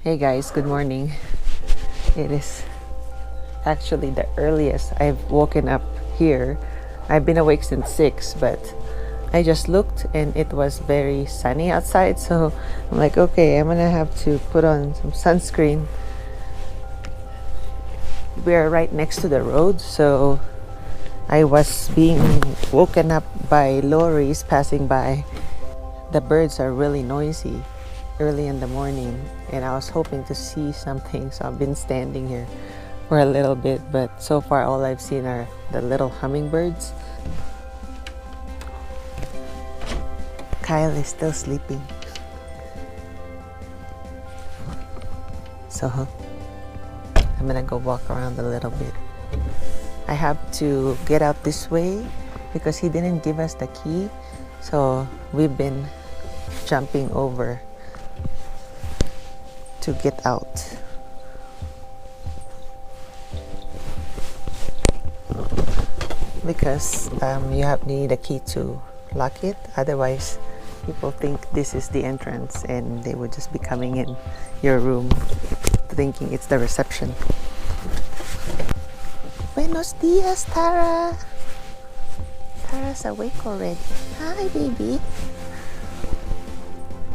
Hey guys, good morning. It is actually the earliest I've woken up here. I've been awake since 6, but I just looked and it was very sunny outside, so I'm like, okay, I'm gonna have to put on some sunscreen. We're right next to the road, so I was being woken up by lorries passing by. The birds are really noisy early in the morning, and I was hoping to see something, so I've been standing here for a little bit, but so far all I've seen are the little hummingbirds. Kyle is still sleeping, so I'm gonna go walk around a little bit. I have to get out this way because he didn't give us the key, so we've been jumping over to get out. Because you need a key to lock it, otherwise people think this is the entrance and they would just be coming in your room thinking it's the reception. Buenos dias, Tara. Tara's awake already. Hi, baby.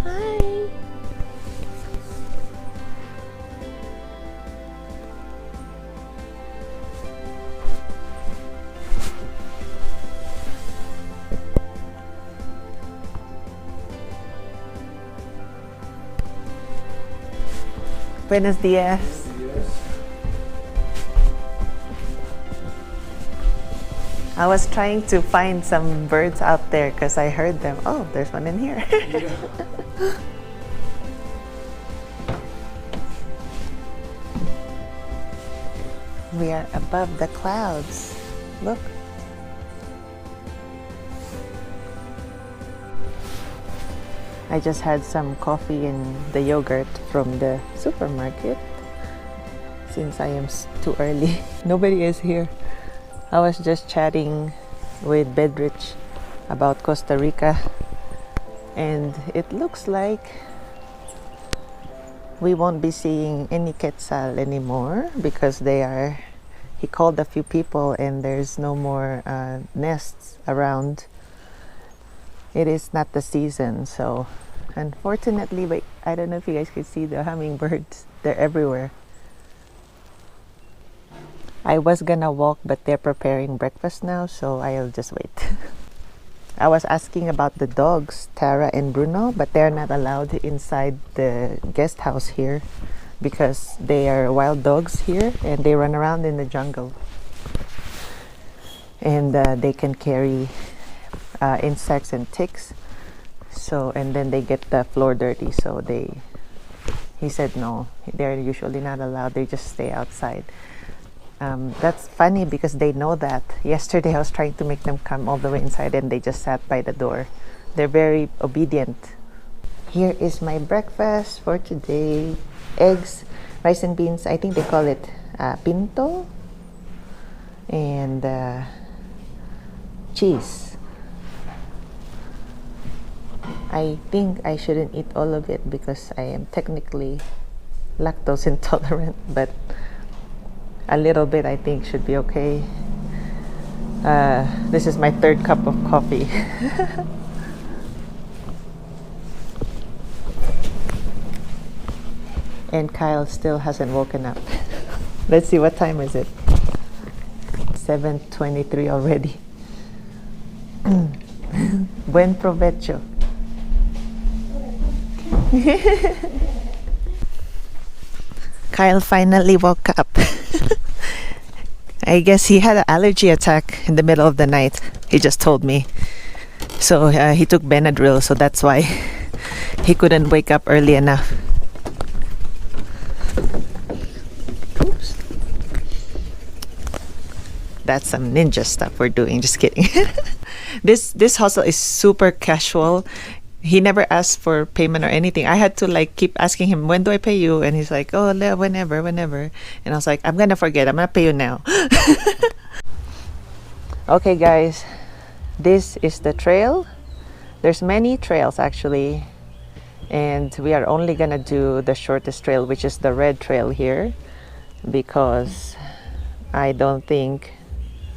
Hi. Buenos dias. I was trying to find some birds out there because I heard them. Oh, there's one in here. We are above the clouds. Look. I just had some coffee and the yogurt from the supermarket since I am too early. Nobody is here. I was just chatting with Bedrich about Costa Rica, and it looks like we won't be seeing any quetzal anymore because he called a few people and there's no more nests around. It is not the season, so unfortunately, but I don't know if you guys can see the hummingbirds. They're everywhere. I was gonna walk, but they're preparing breakfast now, so I'll just wait. I was asking about the dogs, Tara and Bruno, but they're not allowed inside the guest house here because they are wild dogs here and they run around in the jungle. And they can carry insects and ticks, so, and then they get the floor dirty, so he said no, they're usually not allowed, they just stay outside. That's funny because they know that. Yesterday I was trying to make them come all the way inside and they just sat by the door. They're very obedient. Here is my breakfast for today. Eggs, rice and beans, I think they call it pinto, and cheese. I think I shouldn't eat all of it because I am technically lactose intolerant, but a little bit I think should be okay. This is my third cup of coffee. And Kyle still hasn't woken up. Let's see, what time is it? 7:23 already. Buen provecho. Kyle finally woke up. I guess he had an allergy attack in the middle of the night. He just told me. So he took Benadryl, so that's why he couldn't wake up early enough. Oops. That's some ninja stuff we're doing. Just kidding. This hustle is super casual. He never asked for payment or anything. I had to keep asking him, when do I pay you? And he's like, oh, whenever. And I was like, I'm gonna forget. I'm gonna pay you now. Okay, guys, this is the trail. There's many trails actually. And we are only gonna do the shortest trail, which is the red trail here, because I don't think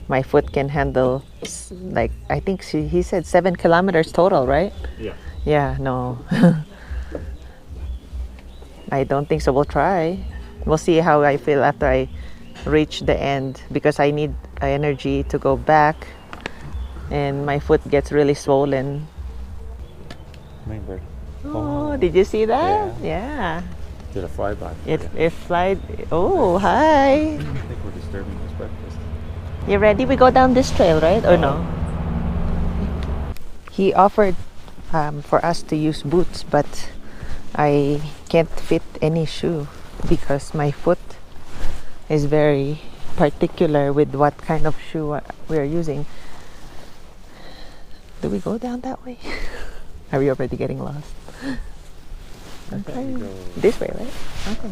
my foot can handle, like, I think he said 7 kilometers total, right? Yeah. Yeah, no. I don't think so. We'll try. We'll see how I feel after I reach the end, because I need energy to go back and my foot gets really swollen. Hummingbird. Oh, did you see that? Yeah. Did a flyby. It flied. Oh, hi. I think we're disturbing his breakfast. You ready? We go down this trail, right? Or no? He offered for us to use boots, but I can't fit any shoe because my foot is very particular with what kind of shoe we are using. Do we go down that way? Are we already getting lost? Okay. This way, right? Okay.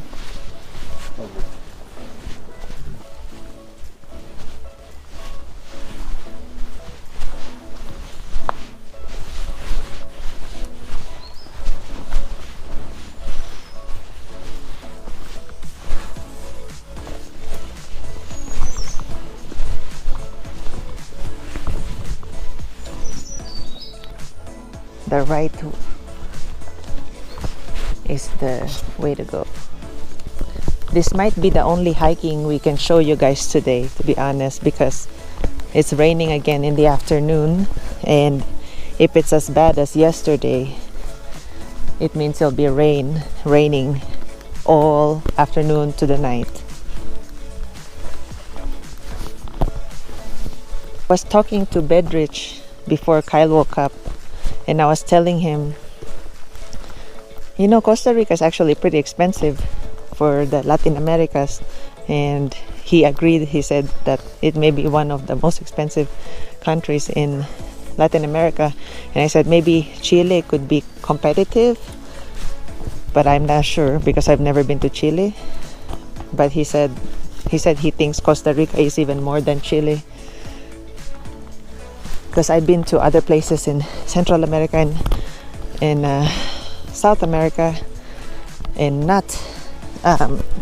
The right is the way to go. This might be the only hiking we can show you guys today, to be honest, because it's raining again in the afternoon, and if it's as bad as yesterday, it means it'll be raining all afternoon to the night. I was talking to Bedrich before Kyle woke up, and I was telling him, you know, Costa Rica is actually pretty expensive for the Latin Americas, and he agreed. He said that it may be one of the most expensive countries in Latin America, and I said maybe Chile could be competitive, but I'm not sure because I've never been to Chile. But he said he thinks Costa Rica is even more than Chile, because I've been to other places in Central America and in South America, and not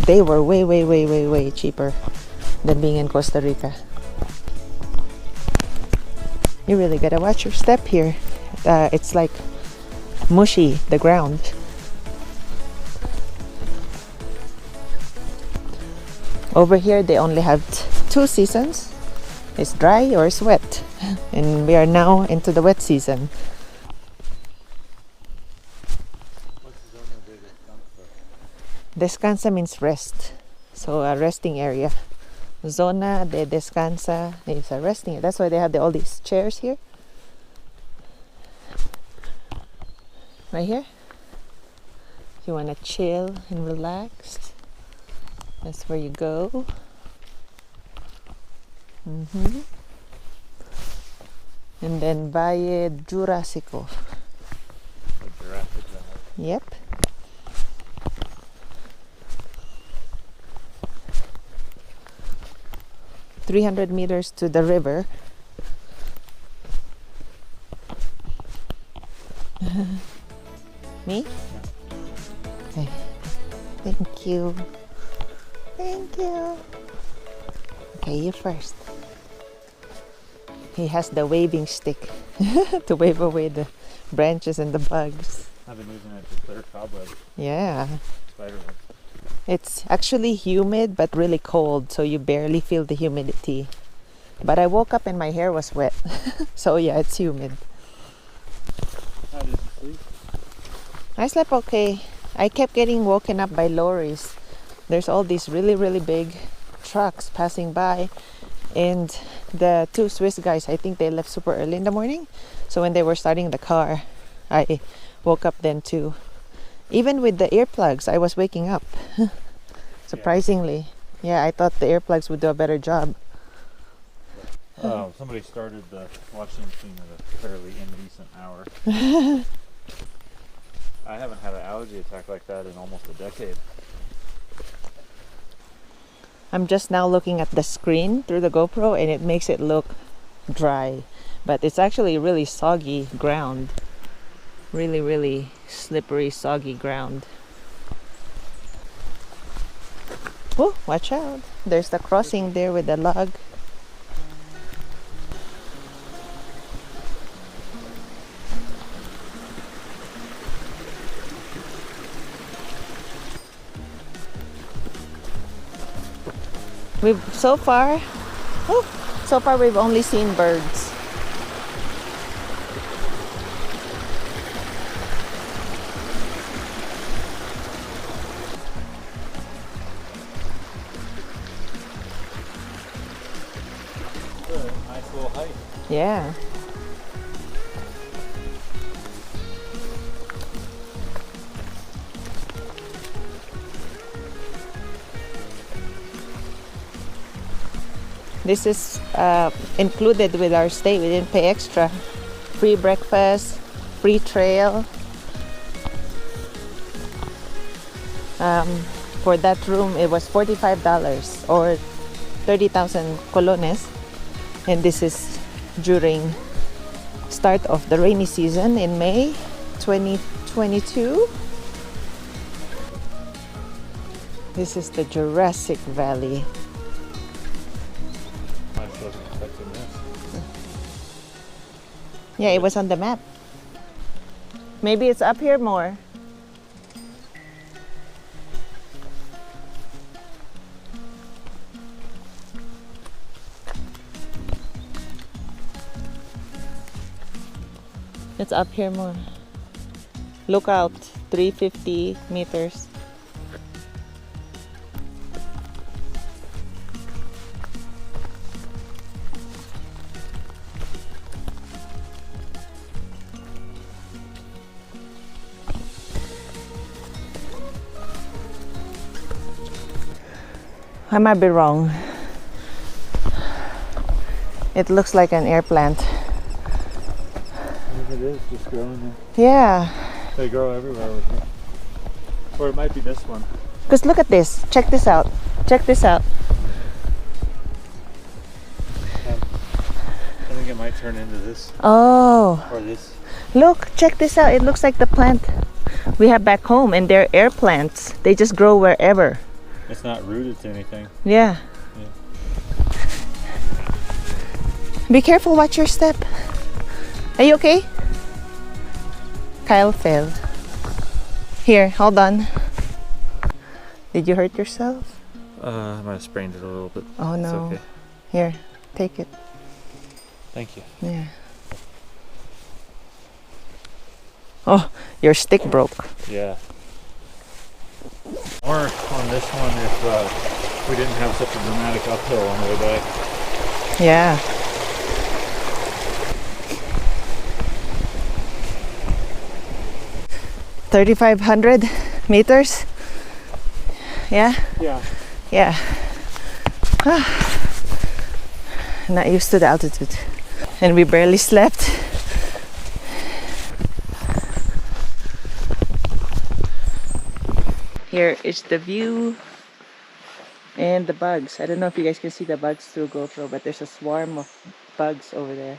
they were way cheaper than being in Costa Rica. You really gotta watch your step here. It's like mushy, the ground. Over here they only have 2 seasons. It's dry or it's wet, and we are now into the wet season. What's zona de descanso? Descansa means rest, so a resting area. Zona de descansa is a resting area. That's why they have all these chairs here. Right here. If you want to chill and relax, that's where you go. And then Valle Jurásico. The Jurassic Valley. Yep. $300 meters to the river. Me? Okay. Thank you. Thank you. Okay, you first. He has the waving stick to wave away the branches and the bugs. I've been using it to clear cobwebs. Yeah. Spiderwebs. It's actually humid but really cold, so you barely feel the humidity. But I woke up and my hair was wet. So yeah, it's humid. How did you sleep? I slept okay. I kept getting woken up by lorries. There's all these really big trucks passing by, and the 2 Swiss guys, I think they left super early in the morning, so when they were starting the car, I woke up then too. Even with the earplugs, I was waking up. Surprisingly. Yeah, I thought the earplugs would do a better job. Somebody started the washing machine at a fairly indecent hour. I haven't had an allergy attack like that in almost a decade. I'm just now looking at the screen through the GoPro, and it makes it look dry, but it's actually really soggy ground. Really, really slippery, soggy ground. Oh, watch out. There's the crossing there with the log. So far we've only seen birds. Nice little hike. Yeah. This is included with our stay. We didn't pay extra. Free breakfast, free trail. For that room, it was $45 or 30,000 colones. And this is during start of the rainy season in May 2022. This is the Jurassic Valley. I wasn't expecting this. Yeah, it was on the map. Maybe it's up here more. It's up here more. Look out, 350 meters. I might be wrong. It looks like an air plant. It is just growing there. Yeah. They grow everywhere with me. Or it might be this one. Because look at this. Check this out. Check this out. I think it might turn into this. Oh. Or this. Look, check this out. It looks like the plant we have back home, and they're air plants. They just grow wherever. It's not rooted to anything. Yeah. Be careful, watch your step. Are you okay? Kyle fell. Here, hold on. Did you hurt yourself? I might have sprained it a little bit. Oh no. It's okay. Here, take it. Thank you. Yeah. Oh, your stick broke. Yeah. Or on this one if we didn't have such a dramatic uphill on the way back. Yeah. $3,500 meters. Yeah. Yeah. Yeah. Not used to the altitude, and we barely slept. Here is the view and the bugs. I don't know if you guys can see the bugs through GoPro, but there's a swarm of bugs over there.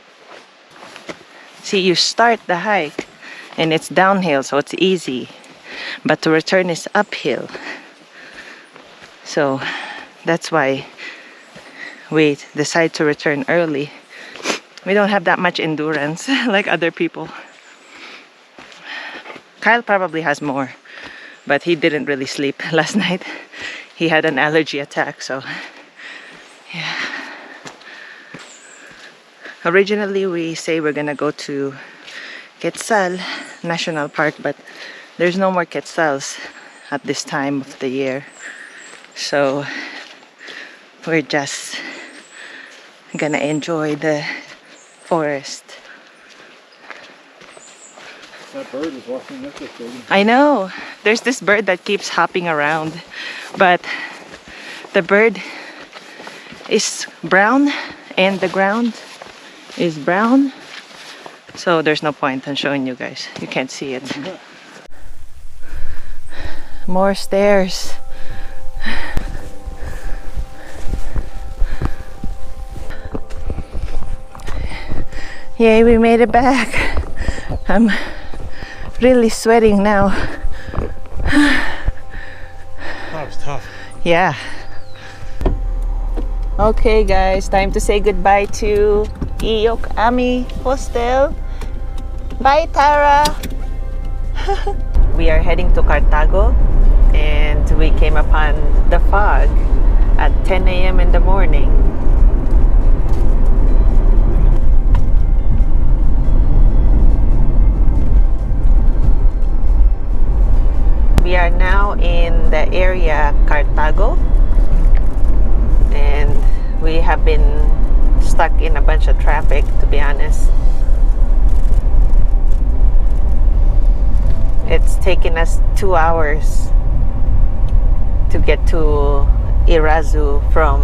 See, you start the hike and it's downhill, so it's easy, but to return is uphill. So that's why we decide to return early. We don't have that much endurance like other people. Kyle probably has more, but he didn't really sleep last night. He had an allergy attack, so yeah. Originally we say we're gonna go to Quetzal National Park, but there's no more quetzals at this time of the year, so we're just gonna enjoy the forest. That bird is walking with us, baby. I know. There's this bird that keeps hopping around, but the bird is brown and the ground is brown, so there's no point in showing you guys. You can't see it. More stairs. Yay, we made it back. really sweating now. That was tough. Yeah. Okay guys, time to say goodbye to Iyok Ami Hostel. Bye Tara. We are heading to Cartago and we came upon the fog at 10 a.m. in the morning. We are now in the area Cartago and we have been stuck in a bunch of traffic, to be honest. It's taken us 2 hours to get to Irazu from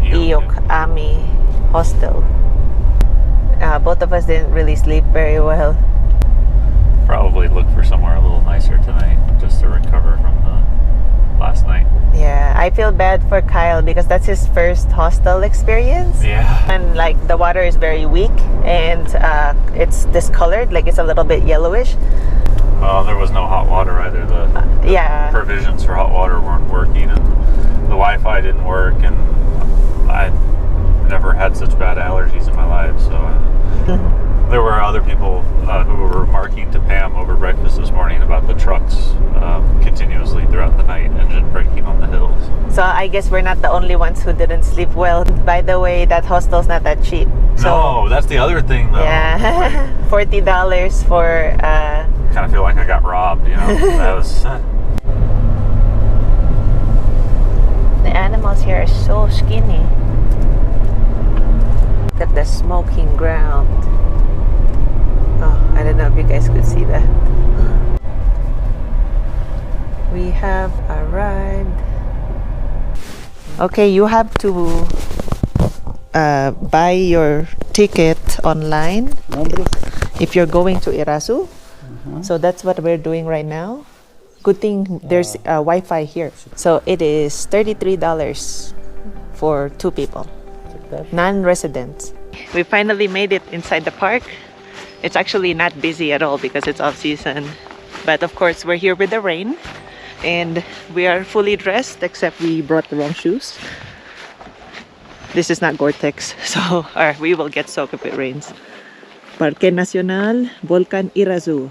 Iyok Ami Hostel. Both of us didn't really sleep very well. Probably look for somewhere a little nicer tonight just to recover from the last night. Yeah, I feel bad for Kyle because that's his first hostel experience. Yeah. And like the water is very weak and it's discolored, like it's a little bit yellowish. Well, there was no hot water either. The Yeah. provisions for hot water weren't working, and the Wi-Fi didn't work, and I never had such bad allergies in my life. So there were other people who were remarking to Pam over breakfast this morning about the trucks continuously throughout the night, engine braking on the hills. So I guess we're not the only ones who didn't sleep well. By the way, that hostel's not that cheap. So, No, that's the other thing though. yeah, $40 for Kind of feel like I got robbed, you know. That was the animals here are so skinny. Look at the smoking ground. Oh, I don't know if you guys could see that. We have arrived. Okay, you have to buy your ticket online if you're going to Irazu. So that's what we're doing right now. Good thing there's Wi-Fi here. So it is $33 for 2 people, non-residents. We finally made it inside the park. It's actually not busy at all because it's off season. But of course we're here with the rain and we are fully dressed except we brought the wrong shoes. This is not Gore-Tex, so we will get soaked if it rains. Parque Nacional Volcan Irazu.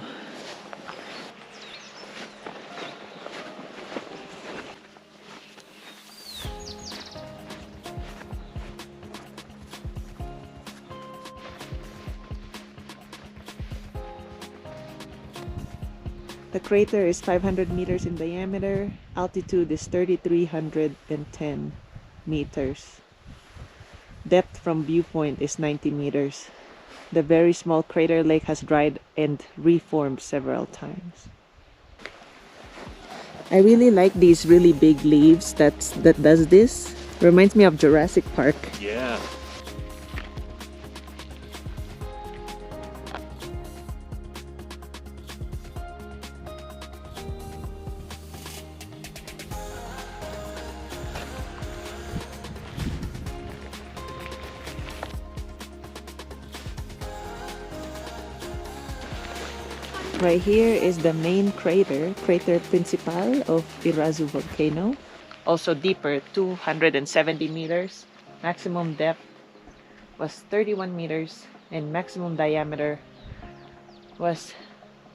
The crater is 500 meters in diameter. Altitude is 3,310 meters. Depth from viewpoint is 90 meters. The very small crater lake has dried and reformed several times. I really like these really big leaves that does this. Reminds me of Jurassic Park. yeah. Right here is the main crater, Crater Principal of Irazu Volcano. Also deeper, 270 meters. Maximum depth was 31 meters and maximum diameter was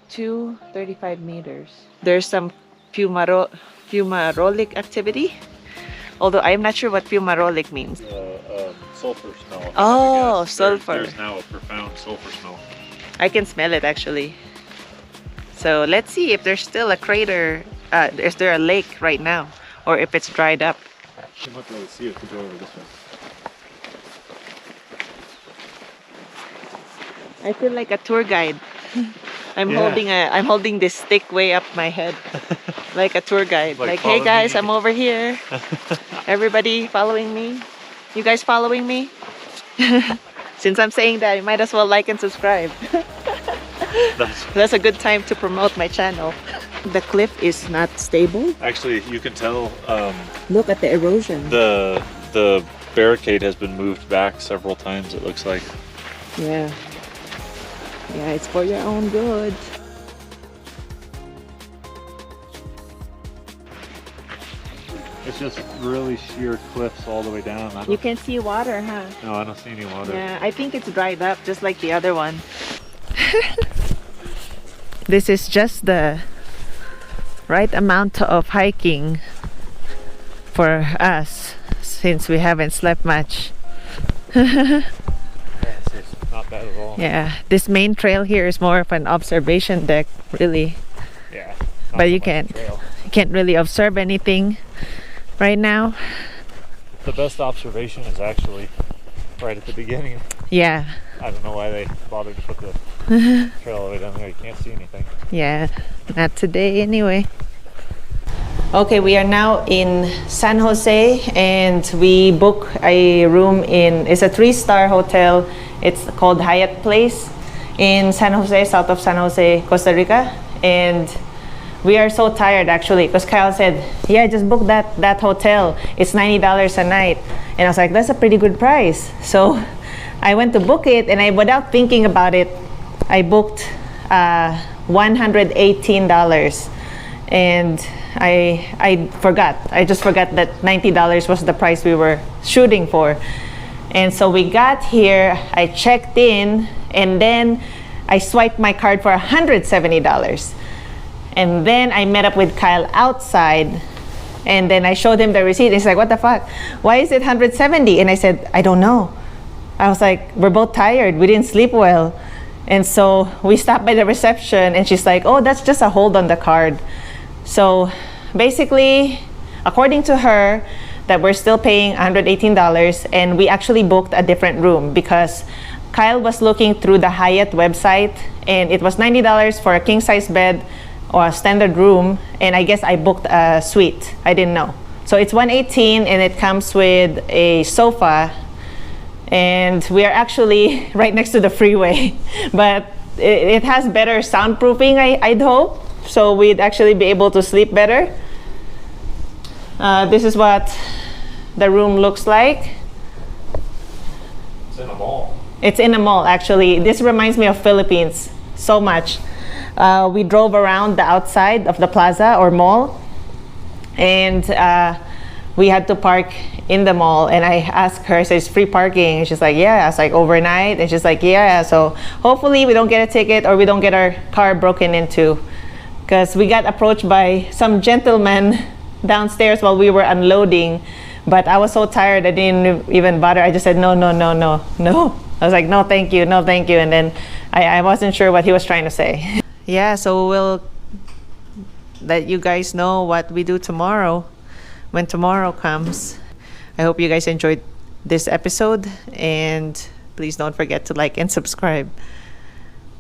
235 meters. There's some fumarolic activity, although I'm not sure what fumarolic means. Sulfur smell. Oh, sulfur. There's now a profound sulfur smell. I can smell it actually. So let's see if there's still a crater, is there a lake right now, or if it's dried up. You might be able to see it if you go over this way. I feel like a tour guide. I'm Yeah. holding this stick way up my head, like a tour guide. Like, Like, hey follow guys, me." I'm over here. Everybody following me? You guys following me? Since I'm saying that, you might as well like and subscribe. That's a good time to promote my channel. The cliff is not stable. Actually, you can tell Look at the erosion. the barricade has been moved back several times, it looks like. Yeah. Yeah, it's for your own good. It's just really sheer cliffs all the way down. You can see water, huh? No, I don't see any water. Yeah, I think it's dried up just like the other one. This is just the right amount of hiking for us since we haven't slept much. Yes, it's not bad at all. Yeah, this main trail here is more of an observation deck, really. Yeah. But you can't really observe anything right now. The best observation is actually right at the beginning. Yeah. I don't know why they bothered to put the trail all the way down there. You can't see anything. Yeah, not today anyway. Okay, we are now in San Jose and we book a room it's a 3-star hotel. It's called Hyatt Place in San Jose, south of San Jose, Costa Rica. And we are so tired actually because Kyle said, yeah, just book that hotel. It's $90 a night. And I was like, that's a pretty good price. So I went to book it and without thinking about it, I booked $118. And I forgot. I just forgot that $90 was the price we were shooting for. And so we got here, I checked in, and then I swiped my card for $170. And then I met up with Kyle outside, and then I showed him the receipt. He's like, what the fuck? Why is it $170? And I said, I don't know. I was like, we're both tired. We didn't sleep well. And so we stopped by the reception, and she's like, oh, that's just a hold on the card. So basically, according to her, that we're still paying $118, and we actually booked a different room because Kyle was looking through the Hyatt website, and it was $90 for a king-size bed or a standard room, and I guess I booked a suite. I didn't know. So it's $118, and it comes with a sofa, and we are actually right next to the freeway, but it has better soundproofing, I'd hope, so we'd actually be able to sleep better. This is what the room looks like. It's in a mall. It's in a mall, actually. This reminds me of Philippines so much. We drove around the outside of the plaza or mall, and we had to park in the mall. And I asked her, so it's free parking? And she's like, yeah. I was like, overnight? And she's like, yeah. So hopefully we don't get a ticket or we don't get our car broken into, because we got approached by some gentleman downstairs while we were unloading. But I was so tired, I didn't even bother. I just said, no. I was like, no, thank you. And then I wasn't sure what he was trying to say. Yeah, so we'll let you guys know what we do tomorrow when tomorrow comes. I hope you guys enjoyed this episode, and please don't forget to like and subscribe.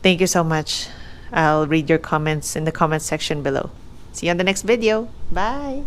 Thank you so much. I'll read your comments in the comment section below. See you on the next video. Bye.